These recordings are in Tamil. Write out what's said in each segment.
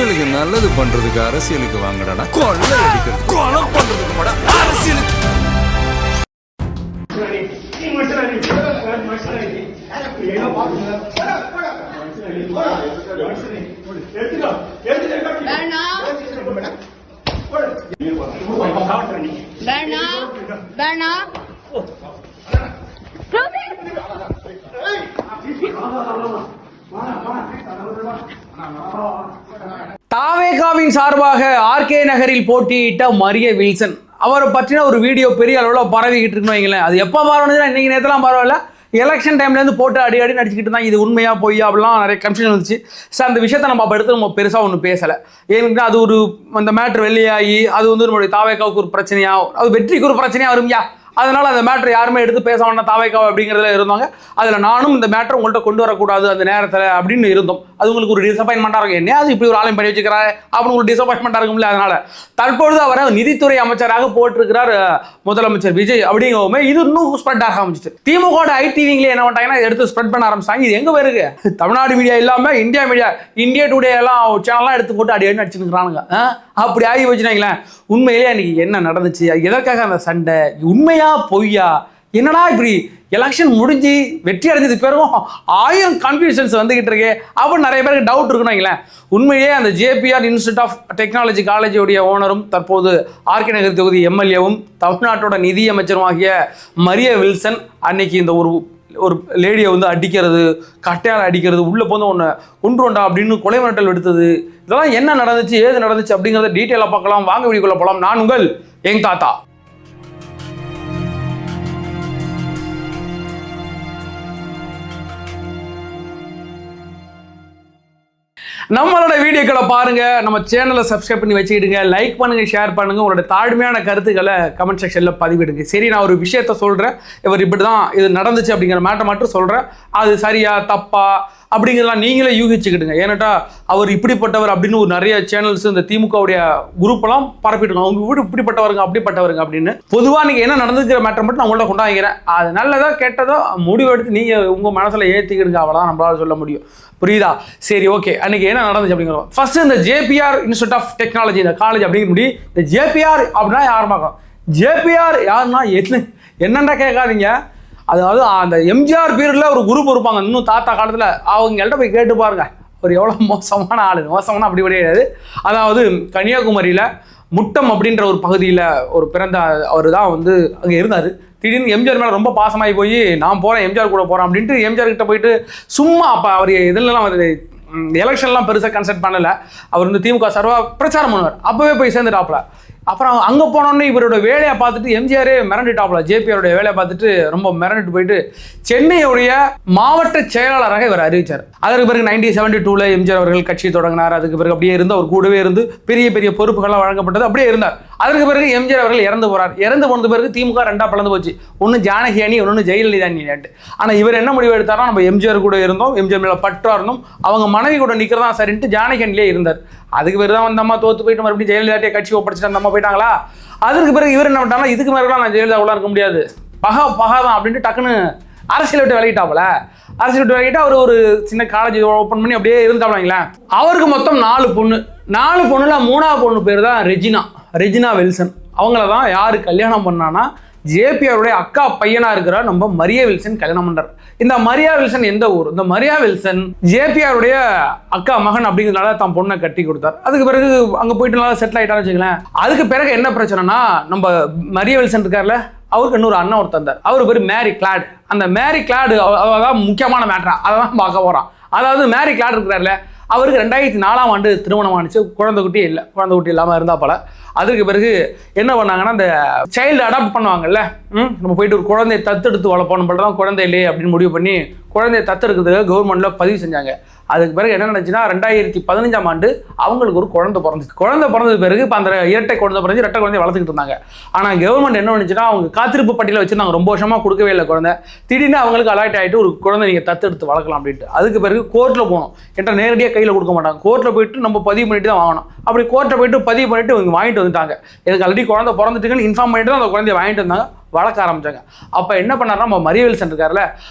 மக்களுக்கு நல்லது பண்றதுக்கு அரசியலுக்கு வாங்கடா, கொள்ளை அடிக்கிறது கொலை பண்றதுக்கு மாடா அரசியலுக்கு. தாவேகாவின் சார்பாக ஆர்கே நகரில் போட்டியிட்ட மரிய வில்சன் அவரை பற்றின ஒரு வீடியோ பெரிய அளவில் பரவிக்கிட்டு இருக்குன்னு வைங்களேன். அது எப்போ பரவணுச்சுன்னா இன்னைக்கு நேரத்தெல்லாம் பரவாயில்ல, எலெக்ஷன் டைம்லேருந்து போட்டு அடி நடிச்சுக்கிட்டு தான் இது உண்மையா பொய்யா அப்படிலாம் நிறைய கன்ஃபியூஷன் வந்துச்சு. சார் அந்த விஷயத்தை நம்ம அப்போ எடுத்து நம்ம பெருசாக ஒன்றும் பேசலை. ஏன்னா அது ஒரு அந்த மேட்ரு வெளியாகி அது வந்து நம்மளுடைய தாவேகாவுக்கு ஒரு பிரச்சனையா, அது வெற்றிக்கு ஒரு பிரச்சனையா வரும்யா. அதனால் அந்த மேட்ரு யாருமே எடுத்து பேச வேண்டாம் தாவேகாவை அப்படிங்கிறதுல இருந்தாங்க. அதில் நானும் இந்த மேட்ரை உங்கள்கிட்ட கொண்டு வரக்கூடாது அந்த நேரத்தில் அப்படின்னு இருந்தோம். அது உங்களுக்கு ஒரு டிசப்பாயின்மெண்ட்டாக இருக்கும், என்ன அது இப்படி ஒரு ஆலயம் பண்ணி வச்சுக்கிறாரு அப்படின்னு உங்களுக்கு டிசப்பாயின்மெண்ட்டாக இருக்கும்ல. அதனால் தற்பொழுது அவரை நிதித்துறை அமைச்சராக போட்டிருக்கிறார் முதலமைச்சர் விஜய் அப்படிங்கவுமே இது இன்னும் ஸ்ப்ரெட் ஆக ஆரம்பிச்சிட்டு. திமுக ஐடிவிங்களே என்ன பண்ணிட்டாங்கன்னா எடுத்து ஸ்ப்ரெட் பண்ண ஆரம்பிச்சாங்க. இது எங்கே போயிருக்கு? தமிழ்நாடு மீடியா இல்லாமல் இந்தியா மீடியா, இந்தியா டுடே எல்லாம் சேனல்லாம் எடுத்து போட்டு அடி நடிச்சுக்கிறானுங்க. அப்படி ஆகி வச்சுனாங்களேன். உண்மையிலே அன்னைக்கு என்ன நடந்துச்சு, எதற்காக அந்த சண்டை, உண்மையா பொய்யா, என்னடா இப்படி எலெக்ஷன் முடிஞ்சு வெற்றி அடைஞ்சது பிறகும் 1000 கன்ஃபியூஷன்ஸ் வந்துகிட்டு இருக்கு அப்படின்னு நிறைய பேருக்கு டவுட் இருக்குன்னு. உண்மையே அந்த ஜேபிஆர் இன்ஸ்டியூட் ஆஃப் டெக்னாலஜி காலேஜோடைய ஓனரும் தற்போது ஆர்கே நகர் தொகுதி எம்எல்ஏவும் தமிழ்நாட்டோட நிதியமைச்சரும் ஆகிய மரிய வில்சன் அன்னைக்கு இந்த ஒரு லேடியை வந்து அடிக்கிறது, கட்டையால் அடிக்கிறது, உள்ளே போந்து ஒன்று கொண்டுண்டா அப்படின்னு கொலை மிரட்டல் எடுத்தது, இதெல்லாம் என்ன நடந்துச்சு ஏது நடந்துச்சு அப்படிங்கிறத டீட்டெயிலாக பார்க்கலாம். வாங்க வீடியோக்குள்ள போகலாம். நான் உங்கள் எங் தாத்தா. நம்மளோட வீடியோக்களை பாருங்க, நம்ம சேனலை சப்ஸ்கிரைப் பண்ணி வச்சுக்கிடுங்க, லைக் பண்ணுங்க, ஷேர் பண்ணுங்க, உங்களோட தாழ்மையான கருத்துக்களை கமெண்ட் செக்ஷன்ல பதிவிடுங்க. சரி, நான் ஒரு விஷயத்த சொல்றேன், இவர் இப்படிதான் இது நடந்துச்சு அப்படிங்கிற மேட்டர் மட்டும் சொல்றேன். அது சரியா தப்பா அப்படிங்கிறதெல்லாம் நீங்களே யூகிச்சுக்கிடுங்க. ஏன்னாட்டா அவர் இப்படிப்பட்டவர் அப்படின்னு ஒரு நிறைய சேனல்ஸ் இந்த திமுகவுடைய குரூப்பெல்லாம் பரப்பிட்டு அவங்க வீடு இப்படிப்பட்டவருங்க அப்படிப்பட்டவருங்க அப்படின்னு. பொதுவாக நீங்கள் என்ன நடந்துக்கிற மேட்டர் மட்டும் நான் உங்கள்ட்ட கொண்டாங்கிறேன். அது நல்லதோ கெட்டதோ முடிவெடுத்து நீங்கள் உங்கள் மனசில் ஏற்றிக்கிடுங்க, அவ்வளோதான் நம்மளால சொல்ல முடியும். புரியுதா? சரி, ஓகே. அன்னைக்கு என்ன நடந்துச்சு அப்படிங்கிறோம். ஃபர்ஸ்ட் இந்த ஜேபிஆர் இன்ஸ்டியூட் ஆஃப் டெக்னாலஜி இந்த காலேஜ் அப்படிங்கிற முடியும். இந்த ஜேபிஆர் அப்படின்னா யார் பார்க்கலாம்? ஜேபிஆர் யாருன்னா என்னென்ன கேட்காதீங்க. அதாவது அந்த எம்ஜிஆர் பீரியட்ல ஒரு குரூப் இருப்பாங்க இன்னும் தாத்தா காலத்தில், அவங்கள்ட்ட போய் கேட்டு பாருங்க அவர் எவ்வளோ மோசமான ஆளு. மோசமான அப்படி கிடையாது. அதாவது கன்னியாகுமரியில் முட்டம் அப்படின்ற ஒரு பகுதியில் ஒரு பிறந்த அவர் தான் வந்து அங்கே இருந்தார். திடீர்னு எம்ஜிஆர் மேலே ரொம்ப பாசமாகி போய் நான் போகிறேன் எம்ஜிஆர் கூட போகிறேன் அப்படின்ட்டு எம்ஜிஆர் கிட்ட போயிட்டு சும்மா அப்போ அவர் இதெல்லாம் வந்து எலெக்ஷன்லாம் பெருசாக கன்சல்ட் பண்ணலை. அவர் வந்து திமுக சார்பாக பிரச்சாரம் பண்ணுவார். அப்போவே போய் சேர்ந்துட்டாப்ல. அப்புறம் அங்கே போனோடனே இவரோட வேலையை பார்த்துட்டு எம்ஜிஆரே மிரண்டுட்டாப்ல. ஜேபிஆருடைய வேலையை பார்த்துட்டு ரொம்ப மிரண்டுட்டு போயிட்டு சென்னையுடைய மாவட்ட செயலாளராக இவர் அறிவிச்சார். அதற்கு பிறகு 1972 எம்ஜிஆர் அவர்கள் கட்சி தொடங்கினார். அதுக்கு பிறகு அப்படியே இருந்து அவர் கூடவே இருந்து பெரிய பெரிய பொறுப்புகள்லாம் வழங்கப்பட்டது, அப்படியே இருந்தார். அதற்கு பிறகு எம்ஜிஆர் அவர்கள் இறந்து போறார். இறந்து போனது பிறகு திமுக ரெண்டா பிளந்து போச்சு. ஒன்று ஜானகி அணி, ஒன்று ஜெயலலிதா அணி. ஆனால் இவர் என்ன முடிவு எடுத்தாரோ, நம்ம எம்ஜிஆர் கூட இருந்தோம், எம்ஜிஆர் மேலே பற்றா இருந்தோம், அவங்க மனைவி கூட நிற்கிறதா சரின்ட்டு ஜானகி அணிலே இருந்தார். அதுக்கு பிறகு தான் அந்த அம்மா தோத்து போயிட்டு மறுபடியும் ஜெயலலிதாட்டே கட்சி ஒப்படைச்சிட்டு அந்த அம்மா போயிட்டாங்களா. அதற்கு பிறகு இவர் என்ன பண்ணிட்டாங்கன்னா, இதுக்கு மேலாம் நான் ஜெயலலிதா கூட இருக்க முடியாது, பகாதான் அப்படின்ட்டு டக்குன்னு அரசியல் விட்டு விலகிட்டாப்புல. அரசியல் விட்டு விலகிட்டு அவர் ஒரு சின்ன காலேஜ் ஓப்பன் பண்ணி அப்படியே இருந்தாப்லைங்களா. அவருக்கு மொத்தம் 4 பொண்ணு. 4 பொண்ணுல 3ஆவது பொண்ணு பேர் தான் ரெஜினா வில்சன். அவங்கள தான் யாரு கல்யாணம் பண்ணானா ஜேபிஆருடைய அக்கா பையனா இருக்கிற நம்ம மரிய வில்சன் கல்யாணம் பண்றார். இந்த மரியா வில்சன் எந்த ஊர்? இந்த மரியா வில்சன் ஜேபிஆருடைய அக்கா மகன் அப்படிங்கிறதுனால தான் பொண்ணை கட்டி கொடுத்தார். அதுக்கு பிறகு அங்க போயிட்டு நல்லா செட்டில் ஆயிட்டான்னு வச்சுக்கலாம். அதுக்கு பிறகு என்ன பிரச்சனைனா, நம்ம மரிய வில்சன் இருக்கார்ல, அவருக்கு இன்னொரு அண்ணன் ஒருத்தர் இருந்தார். அவர் பேர் மேரி கிளாட். அந்த மேரி கிளாடு அதான் முக்கியமான மேட்டரா, அதை தான் பார்க்க போறான். அதாவது மேரி கிளாட் இருக்கிறார்ல, அவருக்கு 2004ஆம் ஆண்டு திருமணம் ஆனிச்சு. குழந்தை குட்டியே இல்லை, குழந்தை குட்டி இல்லாமல் இருந்தா போல. அதுக்கு பிறகு என்ன பண்ணாங்கன்னா, இந்த சைல்டு அடாப்ட் பண்ணுவாங்கல்ல, நம்ம போயிட்டு ஒரு குழந்தைய தத்தெடுத்து வளர்ப்போம் தான், குழந்தை இல்லையே அப்படின்னு முடிவு பண்ணி குழந்தைய தத்தெடுக்கிறதுக்கு கவர்மெண்ட்ல பதிவு செஞ்சாங்க. அதுக்கு பிறகு என்ன நடந்துச்சுன்னா, 2015ஆம் ஆண்டு அவங்களுக்கு ஒரு குழந்தை பிறந்துச்சு. குழந்தை பிறந்தது பிறகு இப்போ அந்த இரட்டை குழந்தை பிறந்து இரட்டை குழந்தைய வளர்த்துக்கிட்டு இருந்தாங்க. ஆனால் கவர்மெண்ட் என்ன பண்ணுச்சுன்னா, அவங்க காத்திருப்பு பட்டியல வச்சிருந்தாங்க, ரொம்ப வருஷமா கொடுக்கவே இல்லை குழந்தை. திடீர்னு அவங்களுக்கு அலாட் ஆகிட்டு ஒரு குழந்தை நீங்கள் தத்தெடுத்து வளர்க்கலாம் அப்படின்ட்டு. அதுக்கு பிறகு கோர்ட்டில் போகணும். என்கிட்ட நேரடியாக கையில் கொடுக்க மாட்டாங்க, கோர்ட்டில் போயிட்டு நம்ம பதிவு பண்ணிட்டு தான் வாங்கணும். அப்படி கோர்ட்டில் போயிட்டு பதிவு பண்ணிட்டு இவங்க வாங்கிட்டு வந்துட்டாங்க. எனக்கு ஆல்ரெடி குழந்தை பிறந்துட்டுன்னு இன்ஃபார்ம் பண்ணிட்டு தான் அந்த குழந்தைய வாங்கிட்டு வந்தாங்க. வளர்க்க ஆரம்பிச்சாங்க. அப்போ என்ன பண்ணாருன்னா நம்ம மரியவில்சன் இருக்காருல்ல,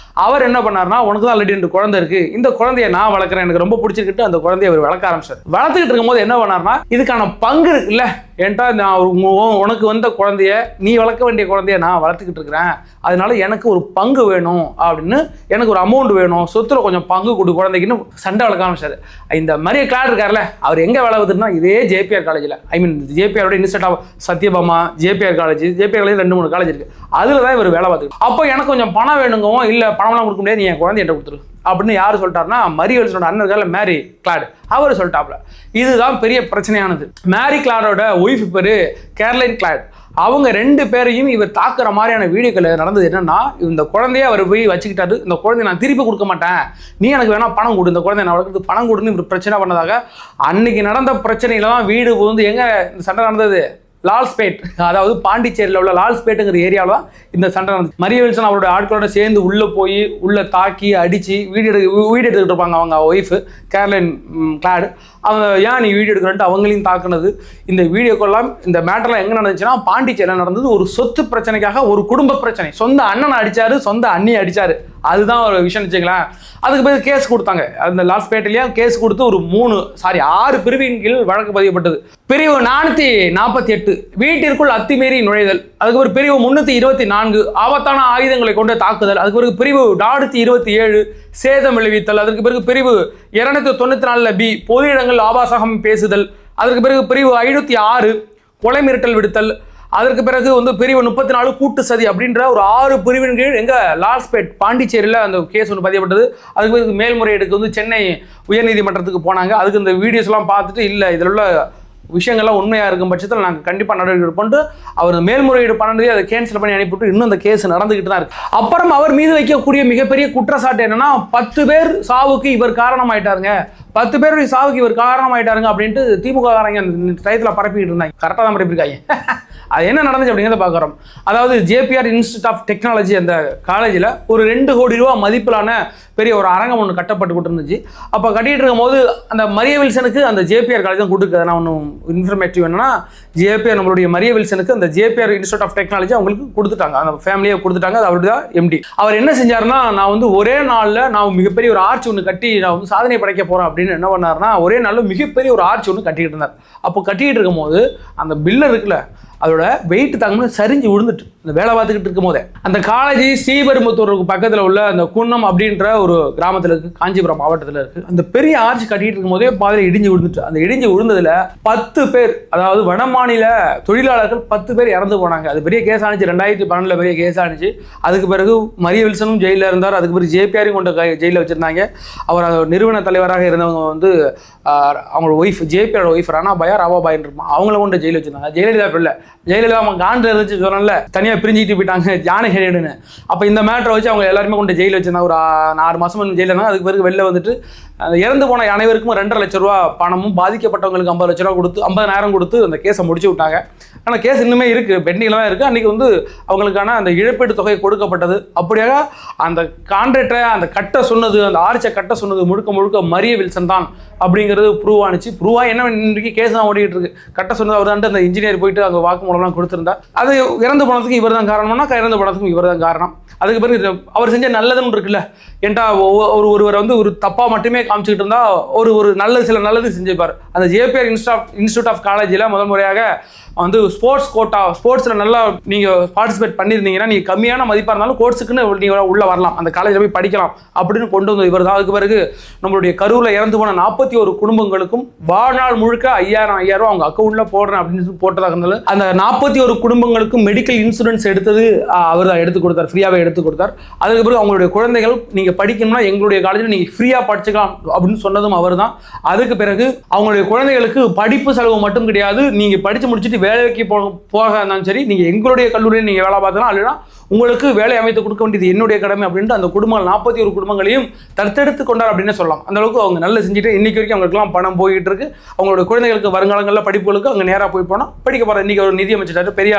அவர் என்ன பண்ணாருன்னா உனக்கு தான் ஆல்ரெடி 2 குழந்தை இருக்கு, இந்த குழந்தைய நான் வளர்க்குறேன், எனக்கு ரொம்ப பிடிச்சிக்கிட்டு அந்த குழந்தைய அவர் வளர்க்க ஆரம்பிச்சார். வளர்த்துக்கிட்டு இருக்கும்போது என்ன பண்ணாருன்னா இதுக்கான பங்கு இருக்குல்ல, ஏன்டா நான் உனக்கு வந்த குழந்தைய நீ வளர்க்க வேண்டிய குழந்தைய நான் வளர்த்துக்கிட்டு இருக்கிறேன், அதனால எனக்கு ஒரு பங்கு வேணும் அப்படின்னு, எனக்கு ஒரு அமௌண்ட் வேணும், சொத்துல கொஞ்சம் பங்கு கொடு குழந்தைக்குன்னு சண்டை வளர்க்க ஆரம்பிச்சாரு. இந்த மரிய கிளாட் இருக்காருல்ல, அவர் எங்க வேலை பார்த்துட்டுனா இதே ஜேபிஆர் காலேஜில், ஐ மீன் ஜேபிஆரோட institute of Sathyabama, JPR college 2-3 college இருக்கு, அதில் தான் இவர் வேலை பார்த்துருக்கு. அப்போ எனக்கு கொஞ்சம் பணம் வேணுங்கவும், இல்லை பணம்லாம் கொடுக்க முடியாது, நீ என் குழந்தை என்கிட்ட கொடுத்துரு அப்படின்னு யார் சொல்லிட்டாருன்னா மரியவில்சனோட அண்ணன் இருக்கார்ல மேரி கிளாட், அவர் சொல்லிட்டாப்ல. இதுதான் பெரிய பிரச்சனையானது. மேரி கிளாடோட ஒய்ஃப் பேரு கேர்லைன் கிளாட். அவங்க 2 பேரையும் இவர் தாக்குற மாதிரியான வீடியோக்கள் நடந்தது. என்னன்னா இந்த குழந்தைய அவர் போய் வச்சுக்கிட்டாரு, இந்த குழந்தைய நான் திருப்பி கொடுக்க மாட்டேன், நீ எனக்கு வேணா பணம் கொடு, இந்த குழந்தைய நான் வளர்க்குறது பணம் கொடுன்னு இவர் பிரச்சனை பண்ணதாக அன்னைக்கு நடந்த பிரச்சனையில தான் வீடு வந்து எங்க இந்த சண்டை நடந்தது, லால்ஸ்பேட், அதாவது பாண்டிச்சேரியில் உள்ள லால்ஸ்பேட்டுங்கிற ஏரியாவில் தான் இந்த சண்டை நடந்தது. மரியவில்சன் அவரோட ஆட்களோட சேர்ந்து உள்ளே போய் உள்ளே தாக்கி அடித்து வீடியோ எடுத்துக்கிட்டு இருப்பாங்க அவங்க ஒய்ஃபு கேர்லைன் கிளாட். அவங்க ஏன் நீ வீடியோ எடுக்கிறன்ட்டு அவங்களையும் தாக்குனது. இந்த வீடியோக்கெல்லாம் இந்த மேட்டர்லாம் எங்கே நடந்துச்சுன்னா பாண்டிச்சேரியில் நடந்தது. ஒரு சொத்து பிரச்சனைக்காக, ஒரு குடும்ப பிரச்சனை, சொந்த அண்ணனை அடித்தார், சொந்த அண்ணியை அடித்தார், அதுதான் ஒரு விஷயம் வச்சுக்கலாம். அதுக்கு பிறகு கேஸ் கொடுத்தாங்க. அந்த லாஸ்பேட்டிலேயே கேஸ் கொடுத்து ஒரு 6 பிரிவின் கீழ் வழக்கு பதியப்பட்டது. பிரிவு 448 வீட்டிற்குள் அத்துமீறி நுழைதல், அதுக்கு ஒரு பிரிவு 324 ஆபத்தான ஆயுதங்களை கொண்டு தாக்குதல், அதுக்கு பிறகு பிரிவு 427 சேதம் விளைவித்தல், அதற்கு பிறகு பிரிவு 294 பி பொது இடங்கள் ஆபாசகம் பேசுதல், அதற்கு பிறகு பிரிவு 506 கொலை மிரட்டல் விடுத்தல், அதற்கு பிறகு வந்து பிரிவு 34 கூட்டு சதி அப்படின்ற ஒரு 6 பிரிவின் கீழ் எங்க லால்ஸ்பேட் பாண்டிச்சேரியில் அந்த கேஸ் ஒன்று பதியப்பட்டது. அதுக்கு பிறகு மேல்முறையீடுக்கு வந்து சென்னை உயர்நீதிமன்றத்துக்கு போனாங்க. அதுக்கு இந்த வீடியோஸ்லாம் பார்த்துட்டு இல்லை இதில் உள்ள விஷயங்கள்லாம் உண்மையாக இருக்கும் பட்சத்தில் நாங்கள் கண்டிப்பாக நடவடிக்கை எடுப்போம்ட்டு அவர் மேல்முறையீடு பண்ணி அதை கேன்சல் பண்ணி அனுப்பிவிட்டு இன்னும் அந்த கேஸ் நடந்துக்கிட்டு தான் இருக்கு. அப்புறம் அவர் மீது வைக்கக்கூடிய மிகப்பெரிய குற்றச்சாட்டு என்னன்னா 10 பேர் சாவுக்கு இவர் காரணமாயிட்டாருங்க, 10 பேருடைய சாவுக்கு இவர் காரணமாயிட்டாருங்க அப்படின்ட்டு திமுக காரங்க டயத்தில் பரப்பிக்கிட்டு இருந்தாங்க. கரெக்டாக தான் பரப்பியிருக்காங்க. அது என்ன நடந்துச்சு அப்படிங்கிறத பார்க்குறோம். அதாவது ஜேபிஆர் இன்ஸ்டியூட் ஆஃப் டெக்னாலஜி அந்த காலேஜில் ஒரு 2 கோடி ரூபா மதிப்பிலான பெரிய ஒரு அரங்கம் ஒன்று கட்டப்பட்டு இருந்துச்சு. அப்போ கட்டிகிட்டு இருக்கும் போது அந்த மரியவில்சனுக்கு அந்த ஜேபிஆர் காலேஜ் தான் கொடுக்குறது. நான் ஒன்று இன்ஃபர்மேட்டிவ் என்னன்னா, ஜேபிஆர் நம்மளுடைய மரியவில்சனுக்கு அந்த ஜேபிஆர் இன்ஸ்டியூட் ஆஃப் டெக்னாலஜி அவங்களுக்கு கொடுத்துட்டாங்க, அந்த ஃபேமிலியை கொடுத்துட்டாங்க. அது அவருடைய எம்டி. அவர் என்ன செஞ்சாருன்னா, நான் வந்து ஒரே நாளில் நான் மிகப்பெரிய ஒரு ஆர்ச் ஒன்று கட்டி நான் வந்து சாதனை படைக்க போகிறேன் அப்படின்னு என்ன பண்ணாருன்னா, ஒரே நாளில் மிகப்பெரிய ஒரு ஆர்ச் ஒன்று கட்டிக்கிட்டு இருந்தார். அப்போ கட்டிக்கிட்டு இருக்கும் போது அந்த பில்லர் இருக்குல்ல, அதோட வெயிட் தாங்கன்னு சரிஞ்சு விழுந்துட்டு இந்த வேலை பார்த்துக்கிட்டு இருக்கும் போதே அந்த காலேஜ் ஸ்ரீபெரும்புத்தூருக்கு பக்கத்தில் உள்ள அந்த குன்னம் அப்படின்ற ஒரு கிராமத்தில் இருக்கு, காஞ்சிபுரம் மாவட்டத்தில் இருக்கு. அந்த பெரிய ஆர்ச் கட்டிட்டு இருக்கும் போதே பாதையில் இடிஞ்சு விழுந்துட்டு, அந்த இடிஞ்சு விழுந்ததுல 10 பேர், அதாவது வட மாநில தொழிலாளர்கள் 10 பேர் இறந்து போனாங்க. அது பெரிய கேஸ் ஆனிச்சு, 2012 பெரிய கேஸ் ஆனிச்சு. அதுக்கு பிறகு மரியவில்சனும் ஜெயிலில் இருந்தார். அதுக்கு பிறகு ஜேபிஆரையும் கொண்டு ஜெயிலில் வச்சிருந்தாங்க. அவர் நிறுவன தலைவராக இருந்தவங்க வந்து அவங்களோட ஒய்ஃப், ஜேபிஆரோட ஒய்ஃப் ராவாபாயின் இருப்பான், அவங்கள கொண்டு ஜெயிலில் வச்சிருந்தாங்க. ஜெயலலிதா இல்லை, ஜெயலலிதா அவங்க காண்டு இருந்துச்சு சொன்னால தனியாக பிரிஞ்சுக்கிட்டு போயிட்டாங்க ஜானகிரேடுன்னு. அப்போ இந்த மேட்டரை வச்சு அவங்க எல்லாருமே கொண்டு ஜெயிலில் வச்சிருந்தாங்க. ஒரு 6 மாதம் ஜெயிலில் இருந்தாங்க. அதுக்கு பிறகு வெளில வந்துட்டு இறந்து போன அனைவருக்கும் 2.5 லட்ச ரூபா பணமும், பாதிக்கப்பட்டவங்களுக்கு 50 லட்ச ரூபா கொடுத்து 50,000 கொடுத்து அந்த கேஸை முடிச்சு விட்டாங்க. ஆனால் கேஸ் இன்னுமே இருக்குது, பெண்டிங்கில் தான் இருக்குது. அன்றைக்கி வந்து அவங்களுக்கான அந்த இழப்பீடு தொகை கொடுக்கப்பட்டது. அப்படியாக அந்த கான்ட்ராக்டரை அந்த கட்ட சொன்னது, அந்த ஆர்ச்சை கட்ட சொன்னது முழுக்க மரியவில்சன் தான் அப்படிங்கிறது ப்ரூவ் ஆனிச்சு. ப்ரூவாக என்ன இன்றைக்கி கேஸ் தான் ஓடிட்டு இருக்கு. கட்ட சொன்னது அவர் தான். அந்த இன்ஜினியர் போயிட்டு அங்கே வாக்குமூலம்லாம் கொடுத்துருந்தா, அது இறந்து போனதுக்கு இவர் தான் காரணம்னா இறந்து போனதுக்கும் இவர் தான் காரணம். அதுக்கு பிறகு அவர் செஞ்ச நல்லதுன்னு இருக்குல்ல, ஏன்டா ஒருவர் வந்து ஒரு தப்பாக மட்டுமே காமிச்சிக்கிட்டு இருந்தா ஒரு நல்லது சில நல்லது செஞ்சுப்பார். அந்த ஜேபிஆர் இன்ஸ்டியூட் ஆஃப் காலேஜில் முதல் முறையாக வந்து ஸ்போர்ட்ஸ் கோட்டா, ஸ்போர்ட்ஸில் நல்லா நீங்கள் பார்ட்டிசிபேட் பண்ணியிருந்தீங்கன்னா நீங்கள் கம்மியான மதிப்பாக இருந்தாலும் கோர்ஸுக்குன்னு நீங்கள் உள்ளே வரலாம், அந்த காலேஜில் போய் படிக்கலாம் அப்படின்னு கொண்டு வந்த இவர் தான். அதுக்கு பிறகு நம்மளுடைய கரூரில் இறந்து போன 41 குடும்பங்களுக்கும் வாழ்நாள் முழுக்க 5000 ரூபா அவங்க அக்கௌண்ட்டில் போடுறேன் அப்படின்னு போட்டதாக இருந்தாலும் அந்த 41 குடும்பங்களுக்கும் மெடிக்கல் இன்சூரன்ஸ் எடுத்தது அவர் தான் எடுத்து கொடுத்தார், ஃப்ரீயாகவே எடுத்து கொடுத்தார். அதுக்கு பிறகு அவங்களுடைய குழந்தைகள் நீங்கள் படிக்கணும்னா எங்களுடைய காலேஜில் நீங்கள் ஃப்ரீயாக படிச்சுக்கலாம் அப்படின்னு சொன்னதும் அவர் தான். அதுக்கு பிறகு அவங்களுடைய குழந்தைகளுக்கு படிப்பு செலவு மட்டும் கிடையாது, நீங்கள் படித்து முடிச்சுட்டு வேலைக்கு போக இருந்தாலும் சரி, நீங்கள் எங்களுடைய கல்லூரியில் நீங்கள் வேலை பார்த்தலாம், இல்லைனா உங்களுக்கு வேலை அமைத்து கொடுக்க வேண்டியது என்னுடைய கடமை அப்படின்ட்டு அந்த குடும்பங்கள் 41 குடும்பங்களையும் தத்தெடுத்து கொண்டார் அப்படின்னு சொல்லலாம். அந்த அளவுக்கு அவங்க நல்லா செஞ்சுட்டு இன்னைக்கு வரைக்கும் அவங்களுக்குலாம் பணம் போயிட்டு இருக்கு. அவங்களோட குழந்தைகளுக்கு வருங்காலங்களில் படிப்புகளுக்கு அங்கே நேராக போய் போனால் படிக்க போகிற இன்னைக்கு ஒரு நிதி அமைச்சர் பெரிய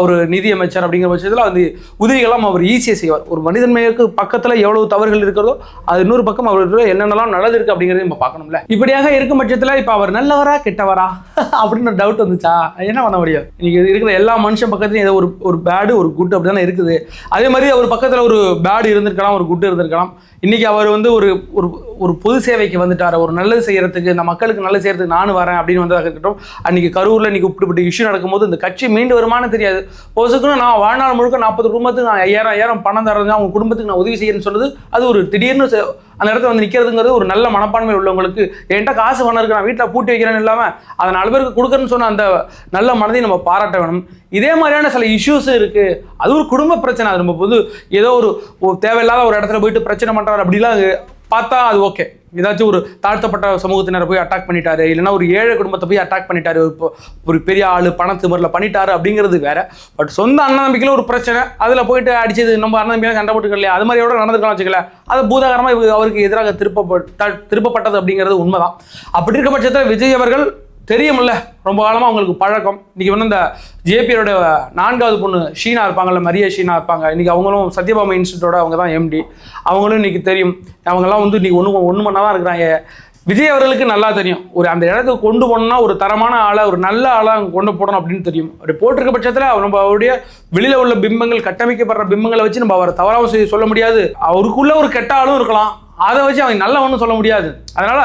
ஒரு நிதி அமைச்சர் அப்படிங்கிற பட்சத்தில் அந்த உதவிகளாம் அவர் ஈஸியாக செய்வார். ஒரு மனிதன் மேற்கு பக்கத்தில் எவ்வளவு தவறுகள் இருக்கிறதோ அது இன்னொரு பக்கம் அவருக்கு என்னென்னலாம் நல்லது இருக்கு அப்படிங்கிறத நம்ம பார்க்கணும்ல. இப்படியாக இருக்கும் பட்சத்தில் இப்போ அவர் நல்லவரா கெட்டவரா அப்படின்னு டவுட் வந்துச்சா என்ன பண்ண முடியும்? இன்னைக்கு இருக்கிற எல்லா மனுஷன் பக்கத்துலையும் ஏதோ ஒரு பேடு ஒரு குட் அப்படி தானே இருக்குது. அதே மாதிரி அவர் பக்கத்தில் ஒரு பேடு இருந்திருக்கலாம், ஒரு குட் இருந்திருக்கலாம். இன்னைக்கு அவர் வந்து ஒரு ஒரு பொது சேவைக்கு வந்துட்டார். ஒரு நல்லது செய்யறதுக்கு, இந்த மக்களுக்கு நல்லது செய்யறதுக்கு நானும் வரேன் அப்படின்னு வந்ததாக இருக்கட்டும். அன்னைக்கு கரூரில் இன்னைக்கு இப்படிப்பட்ட இஷ்யூ நடக்கும்போது இந்த கட்சி மீண்டு வருமானு தெரியாது. பொசுக்குன்னு நான் வாழ்நாள் முழுக்க 40 குடும்பத்துக்கு நான் 5000 பணம் தரது, அவங்க குடும்பத்துக்கு நான் உதவி செய்யணும்னு சொல்லுது. அது ஒரு திடீர்னு அந்த இடத்துல வந்து நிற்கிறதுங்கிறது ஒரு நல்ல மனப்பான்மை உள்ளவங்களுக்கு. என்கிட்ட காசு பணம் இருக்கு, நான் வீட்டில் பூட்டி வைக்கிறேன்னு இல்லாமல் அதை 4 பேருக்கு கொடுக்குறேன்னு சொன்ன அந்த நல்ல மனதை நம்ம பாராட்ட வேணும். இதே மாதிரியான சில இஷ்யூஸ் இருக்கு. அது ஒரு குடும்ப பிரச்சனை. அது நம்ம வந்து ஏதோ ஒரு தேவையில்லாத ஒரு இடத்துல போயிட்டு பிரச்சனை பண்றாரு அப்படிலாம் பார்த்தா அது ஓகே. ஏதாச்சும் ஒரு தாழ்த்தப்பட்ட சமூகத்தினரை போய் அட்டாக் பண்ணிட்டாரு, இல்லைன்னா ஒரு ஏழை குடும்பத்தை போய் அட்டாக் பண்ணிட்டாரு, ஒரு பெரிய ஆளு பணத்துமரில் பண்ணிட்டாரு அப்படிங்கிறது வேற. பட் சொந்த அண்ணன் நம்பிக்கையில் ஒரு பிரச்சனை, அதில் போயிட்டு அடிச்சது நம்ம அண்ணன் நம்பிக்கையில சண்டை போட்டுக்க இல்லையா, அது மாதிரி எவ்வளோ நடந்துக்கலாம் வச்சுக்கல. அது பூதாகரமாக அவருக்கு எதிராக திருப்பப்பட்டது அப்படிங்கிறது உண்மைதான். அப்படி இருக்க பட்சத்தில் விஜய் அவர்கள் தெரியுமில்ல, ரொம்ப காலமாக அவங்களுக்கு பழக்கம். இன்றைக்கி வந்து இந்த ஜேபியோட 4வது பொண்ணு ஷீனா இருப்பாங்கல்ல, மரியா ஷீனா இருப்பாங்க. இன்றைக்கி அவங்களும் சத்யபாமா இன்ஸ்டியூட்டோட அவங்க தான் எம்டி. அவங்களும் இன்றைக்கி தெரியும். அவங்கெல்லாம் வந்து இன்றைக்கி ஒன்று மண்ணாக தான் இருக்கிறாங்க. விஜய் அவர்களுக்கு நல்லா தெரியும், ஒரு அந்த இடத்துக்கு கொண்டு போனோம்னா ஒரு தரமான ஆளை, ஒரு நல்ல ஆளை அங்கே கொண்டு போடணும் அப்படின்னு தெரியும். அப்படி போட்டிருக்க பட்சத்தில் நம்ம அவருடைய வெளியில் உள்ள பிம்பங்கள், கட்டமைக்கப்படுற பிம்பங்களை வச்சு நம்ம அவரை தவறாக சொல்ல முடியாது. அவருக்குள்ள ஒரு கெட்ட ஆளும் இருக்கலாம், அதை வச்சு அவங்க நல்ல ஒன்றும் சொல்ல முடியாது. அதனால்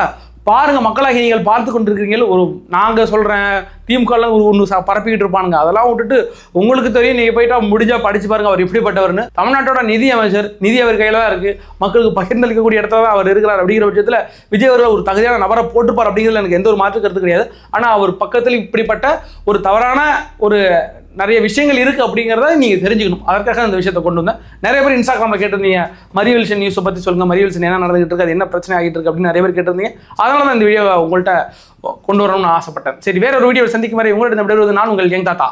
பாருங்க, மக்களாகி நீங்கள் பார்த்து கொண்டிருக்கிறீங்க. ஒரு நாங்கள் சொல்கிறேன் திமுகலாம் ஒன்று பரப்பிக்கிட்டு இருப்பானுங்க, அதெல்லாம் விட்டுட்டு உங்களுக்கு தெரியும், நீங்கள் போயிட்டா முடிஞ்சா படிச்சு பாருங்க அவர் எப்படிப்பட்டவர்னு. தமிழ்நாட்டோட நிதி அமைச்சர், நிதி அவர் கையில் தான் இருக்குது, மக்களுக்கு பகிர்ந்தளிக்கக்கூடிய இடத்துல தான் அவர் இருக்கிறார். அப்படிங்கிற பட்சத்தில் விஜய் அவர்கள் ஒரு தகுதியான நபரை போட்டுப்பார் அப்படிங்கிறதுல எனக்கு எந்த ஒரு மாற்று கருத்து கிடையாது. ஆனால் அவர் பக்கத்தில் இப்படிப்பட்ட ஒரு தவறான ஒரு நிறைய விஷயங்கள் இருக்குது அப்படிங்கிறத நீங்கள் தெரிஞ்சுக்கணும். அதற்காக அந்த விஷயத்தை கொண்டு வந்தேன். நிறைய பேர் இன்ஸ்டாகிராமில் கேட்டிருந்தீங்க, மரியவில்சன் நியூஸை பற்றி சொல்லுங்கள், மரியவில்சன் என்ன நடந்துகிட்டு இருக்கு, அது என்ன பிரச்சனை ஆகிட்டு இருக்கு அப்படின்னு நிறைய பேர் கேட்டிருந்தீங்க. அதனால தான் இந்த வீடியோவை உங்கள்கிட்ட கொண்டு வரணும்னு ஆசைப்பட்டேன். சரி, வேற ஒரு வீடியோ சந்திக்கும் வரை உங்கள்கிட்ட விடுவது நான் உங்கள் யங் தாத்தா.